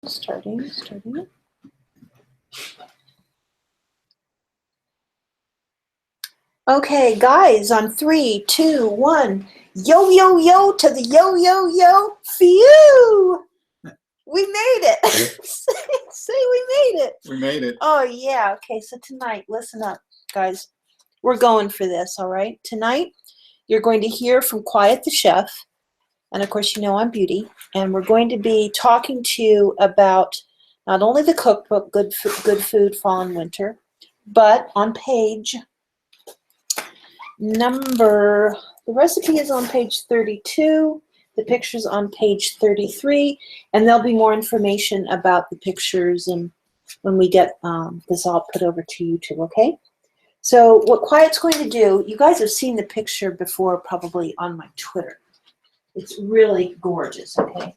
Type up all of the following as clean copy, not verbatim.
Starting. Okay, guys, on 3, 2, 1. Yo, yo, yo to the yo, yo, yo. Phew! We made it. Say we made it. We made it. Oh, yeah. Okay, so tonight, listen up, guys. We're going for this, all right? Tonight, you're going to hear from Quiet the Chef. And of course, you know I'm Beauty. And we're going to be talking to you about not only the cookbook, Good Food, Fall and Winter, but on page the recipe is on page 32, the picture's on page 33, and there'll be more information about the pictures and when we get this all put over to YouTube, okay? So what Quiet's going to do, you guys have seen the picture before probably on my Twitter. It's really gorgeous, okay?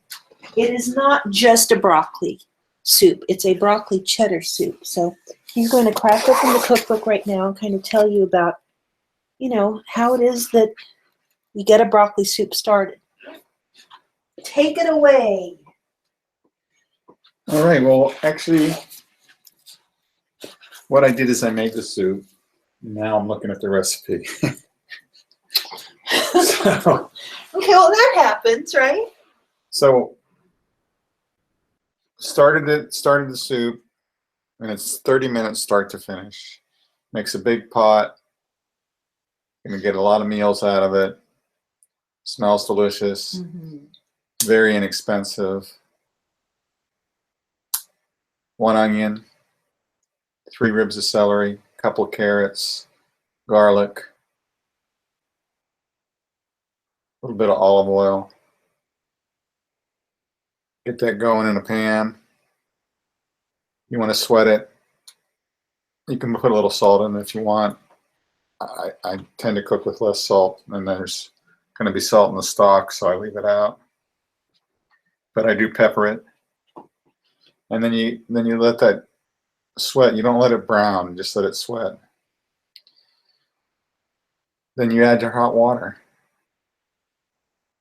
It is not just a broccoli soup. It's a broccoli cheddar soup. So he's going to crack open the cookbook right now and kind of tell you about, you know, how it is that you get a broccoli soup started. Take it away. All right, well, actually, what I did is I made the soup. Now I'm looking at the recipe. So, Okay, well, that happens, right? so started the soup, and it's 30 minutes start to finish. Makes a big pot. Gonna get a lot of meals out of it. Smells delicious. Mm-hmm. Very inexpensive. 1 onion, 3 ribs of celery, a couple of carrots, garlic, a little bit of olive oil. Get that going in a pan. You want to sweat it. You can put a little salt in if you want. I tend to cook with less salt, and there's going to be salt in the stock, so I leave it out. But I do pepper it, and then you let that sweat. You don't let it brown; just let it sweat. Then you add your hot water.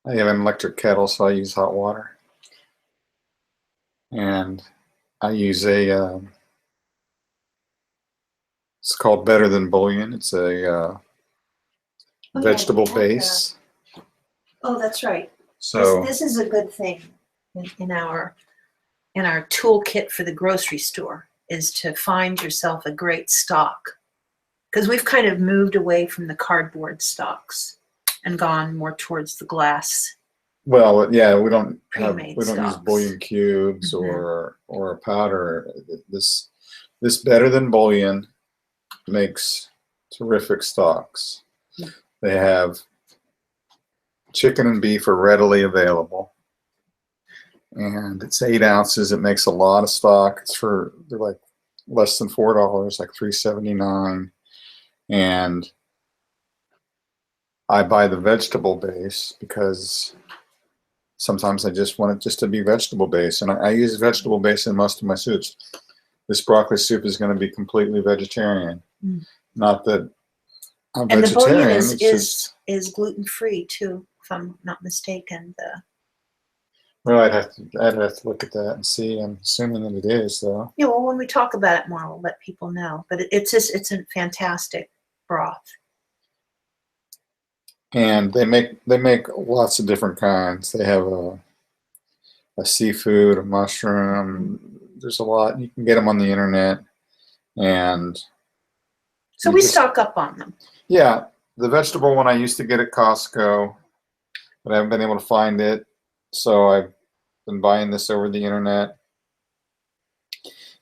I have an electric kettle, so I use hot water, and I use a. It's called Better Than Bouillon. It's a vegetable base. Oh, that's right. So this is a good thing in our toolkit for the grocery store, is to find yourself a great stock, because we've kind of moved away from the cardboard stocks and gone more towards the glass. well, yeah, we don't use stocks. bouillon cubes Mhm. or a powder. This Better Than Bouillon makes terrific stocks. They have chicken and beef are readily available, and it's 8 ounces. It makes a lot of stock. They're like less than $4, like $3.79, and I buy the vegetable base because sometimes I just want it just to be vegetable base, and I use vegetable base in most of my soups. This broccoli soup is going to be completely vegetarian. Not that I'm And vegetarian. The bouillon is gluten-free too, if I'm not mistaken. Well, I'd have to look at that and see. I'm assuming that it is, though. Yeah, well, when we talk about it more, we'll let people know. But it's a fantastic broth. And they make lots of different kinds. They have a seafood, a mushroom. There's a lot. You can get them on the internet, and so we stock up on them. Yeah, the vegetable one I used to get at Costco, but I haven't been able to find it, so I've been buying this over the internet,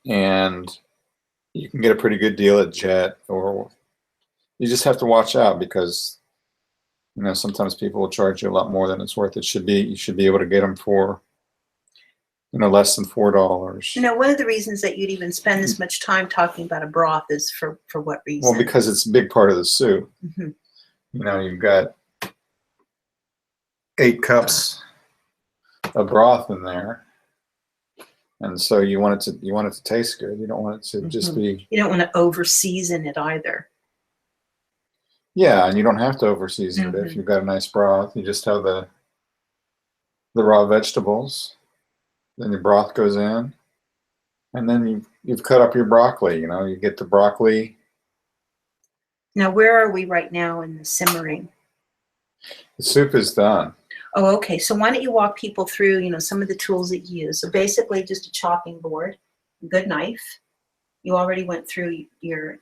and you can get a pretty good deal at Jet, or you just have to watch out because sometimes people will charge you a lot more than it's worth. You should be able to get them for less than $4. One of the reasons that you'd even spend this much time talking about a broth is for what reason? Well, because it's a big part of the soup. Mm-hmm. You've got 8 cups of broth in there, and so you want it to taste good. You don't want it to just be. You don't want to over season it either. Yeah, and you don't have to over season it if you've got a nice broth. You just have the raw vegetables, then your broth goes in, and then you've cut up your broccoli. You know, you get the broccoli. Now, where are we right now in the simmering? The soup is done. Oh, okay. So why don't you walk people through, you know, some of the tools that you use. So basically just a chopping board, a good knife. You already went through the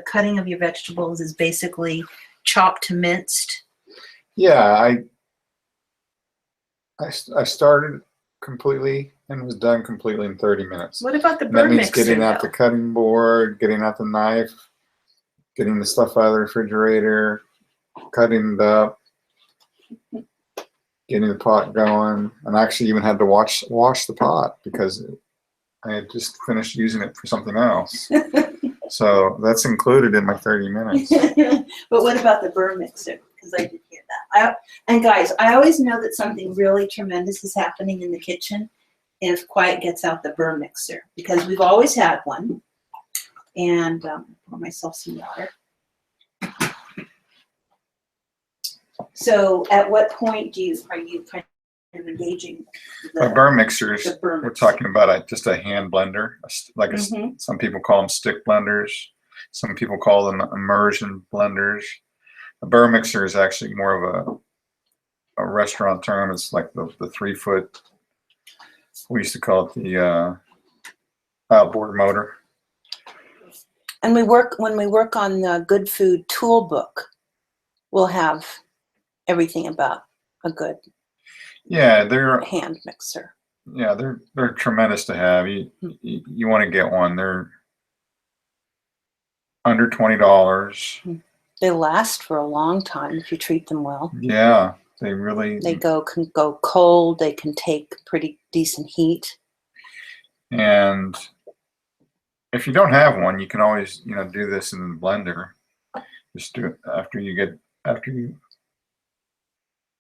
cutting of your vegetables is basically chopped to minced. Yeah, I started completely and was done completely in 30 minutes. What about the And that bird means mixer, getting out though? the cutting board, getting out the knife, getting the stuff out of the refrigerator, cutting it up, getting the pot going, and I actually even had to wash the pot because I had just finished using it for something else. So that's included in my 30 minutes. But what about the bird mixer? Because I did hear that. And guys, I always know that something really tremendous is happening in the kitchen if Quiet gets out the burr mixer, because we've always had one. And pour myself some water. So at what point are you kind of engaging The burr mixers, the burr we're mixer? talking about just a hand blender, like some people call them stick blenders. Some people call them immersion blenders. A burr mixer is actually more of a restaurant term. It's like the 3-foot, we used to call it the outboard motor. And when we work on the Good Food Tool Book, we'll have everything about a good they're hand mixer. Yeah, they're tremendous to have. You want to get one. They're under $20. They last for a long time if you treat them well. Yeah, they really. They can go cold. They can take pretty decent heat. And if you don't have one, you can always do this in the blender. Just do it after you get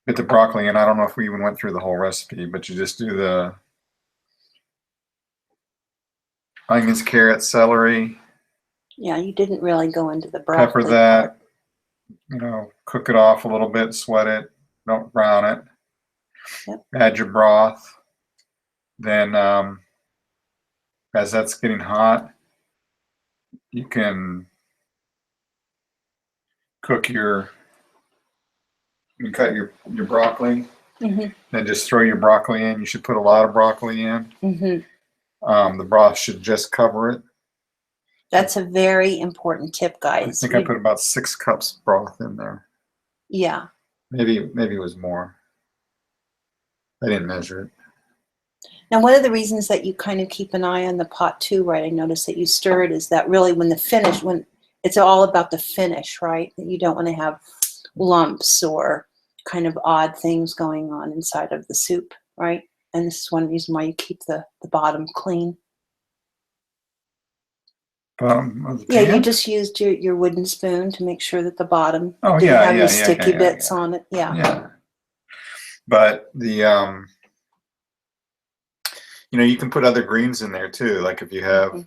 the broccoli. And I don't know if we even went through the whole recipe, but you just do the onions, carrots, celery. Yeah, you didn't really go into the broccoli. Pepper that. Cook it off a little bit, sweat it, don't brown it. Yep. Add your broth. Then as that's getting hot, you can cut your broccoli. Then just throw your broccoli in. You should put a lot of broccoli in. The broth should just cover it. That's a very important tip, guys. I think I put about 6 cups broth in there. Yeah. Maybe it was more. I didn't measure it. Now, one of the reasons that you kind of keep an eye on the pot too, right? I noticed that you stir it, is that really when it's all about the finish, right? That you don't want to have lumps or kind of odd things going on inside of the soup, right? And this is one reason why you keep the bottom clean. Bottom of the Yeah, pan? you just used your wooden spoon to make sure that the bottom Oh, didn't yeah, have yeah, any yeah, sticky yeah, bits yeah. on it. Yeah. Yeah. But the you can put other greens in there too. Like if you have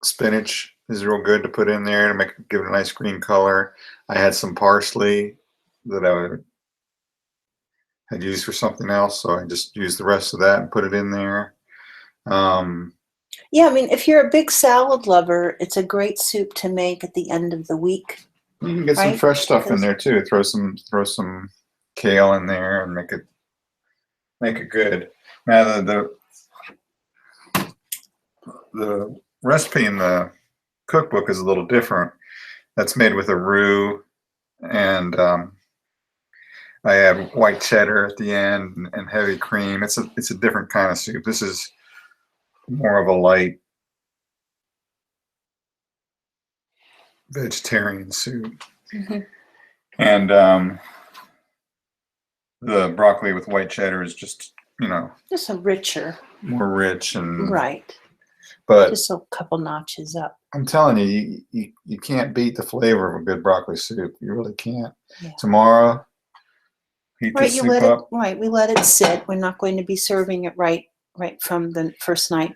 spinach is real good to put in there to give it a nice green color. I had some parsley that I had used for something else, so I just used the rest of that and put it in there. Yeah, I mean, if you're a big salad lover, it's a great soup to make at the end of the week. You can get some fresh stuff in there too. Throw some kale in there and make it good. Now the recipe in the cookbook is a little different. That's made with a roux, and I add white cheddar at the end and heavy cream. It's a different kind of soup. This is more of a light vegetarian soup. And the broccoli with white cheddar is just Just a richer. more rich and Right. But just a couple notches up. I'm telling you can't beat the flavor of a good broccoli soup. You really can't. Yeah. Tomorrow, heat the soup up. We let it sit. We're not going to be serving it right from the first night.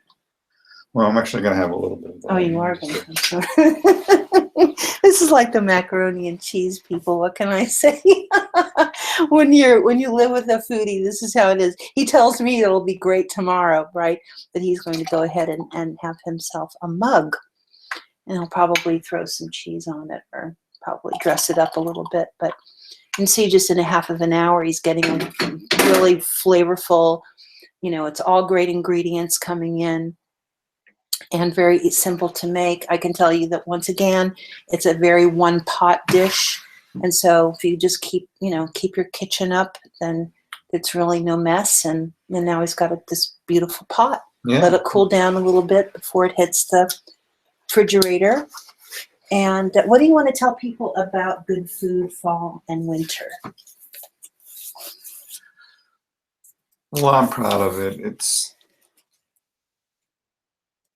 Well, I'm actually going to have a little bit of that. Oh, you are going to. This is like the macaroni and cheese people. What can I say? When you live with a foodie, this is how it is. He tells me it'll be great tomorrow, right? That he's going to go ahead and have himself a mug, and he'll probably throw some cheese on it or probably dress it up a little bit. But you can see just in a half of an hour, he's getting a really flavorful. It's all great ingredients coming in. And very simple to make. I can tell you that once again, it's a very one-pot dish, and so if you just keep your kitchen up, then it's really no mess. And now he's got this beautiful pot. Yeah. Let it cool down a little bit before it hits the refrigerator. And what do you want to tell people about Good Food Fall and Winter? Well, I'm proud of it.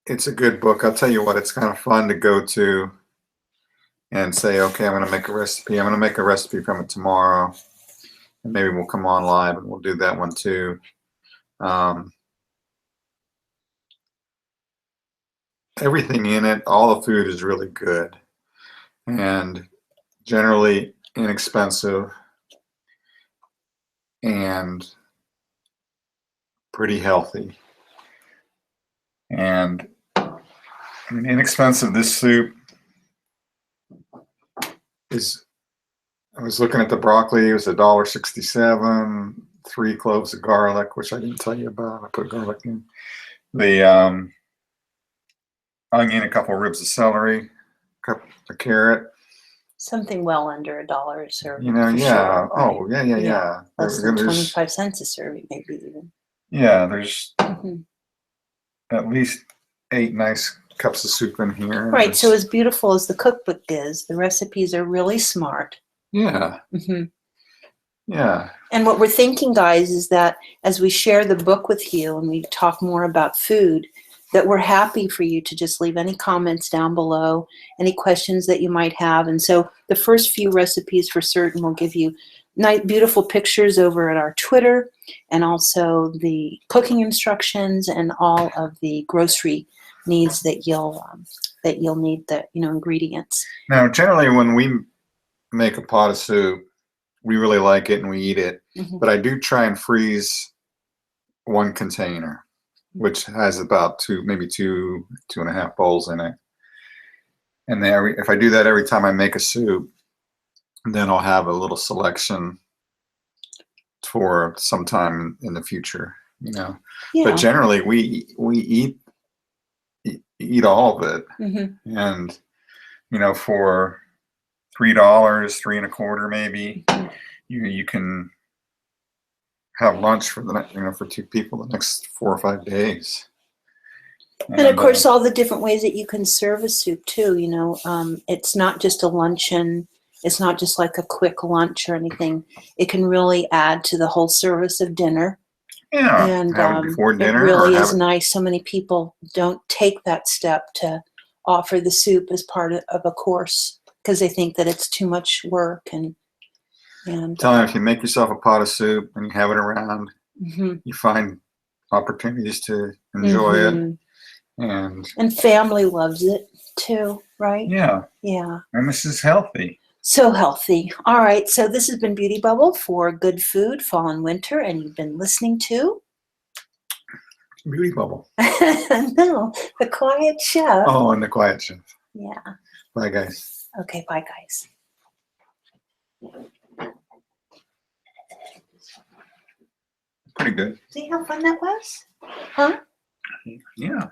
It's a good book. I'll tell you what, it's kind of fun to go to and say, okay, I'm going to make a recipe. I'm going to make a recipe from it tomorrow. And maybe we'll come on live and we'll do that one too. Everything in it, all the food is really good and generally inexpensive and pretty healthy. And I mean, inexpensive, this soup is, I was looking at the broccoli, it was $1.67, 3 cloves of garlic, which I didn't tell you about. I put garlic in. The onion, a couple ribs of celery, a carrot. Something well under $1 a serving. Yeah. Sure, Oh, right? yeah. Less than 25 cents a serving, maybe even. Yeah, there's Mm-hmm. at least 8 nice cups of soup in here. Right, so as beautiful as the cookbook is, the recipes are really smart. Yeah. Mm-hmm. Yeah. And what we're thinking, guys, is that as we share the book with you and we talk more about food, that we're happy for you to just leave any comments down below, any questions that you might have. And so the first few recipes for certain will give you nice, beautiful pictures over at our Twitter, and also the cooking instructions and all of the grocery needs that you'll need, the ingredients. Now, generally, when we make a pot of soup, we really like it and we eat it. Mm-hmm. But I do try and freeze one container, which has about maybe two and a half bowls in it. And then if I do that every time I make a soup, then I'll have a little selection for sometime in the future, Yeah. But generally, we eat all of it. Mm-hmm. And for $3, $3.25 maybe, Mm-hmm. you can have lunch for for 2 people the next 4 or 5 days. And of course, all the different ways that you can serve a soup too. It's not just a luncheon. It's not just like a quick lunch or anything. It can really add to the whole service of dinner. Yeah, and have it before dinner. It really or is nice. So many people don't take that step to offer the soup as part of a course because they think that it's too much work. And tell them, if you make yourself a pot of soup and you have it around, mm-hmm. you find opportunities to enjoy Mm-hmm. it. And family loves it too, right? Yeah. Yeah. And this is healthy. So healthy. All right. So this has been Beauty Bubble for Good Food, Fall and Winter, and you've been listening to Beauty Bubble. No, The Quiet Chef. Oh, and The Quiet Chef. Yeah. Bye, guys. Okay. Bye, guys. Pretty good. See how fun that was? Huh? Yeah.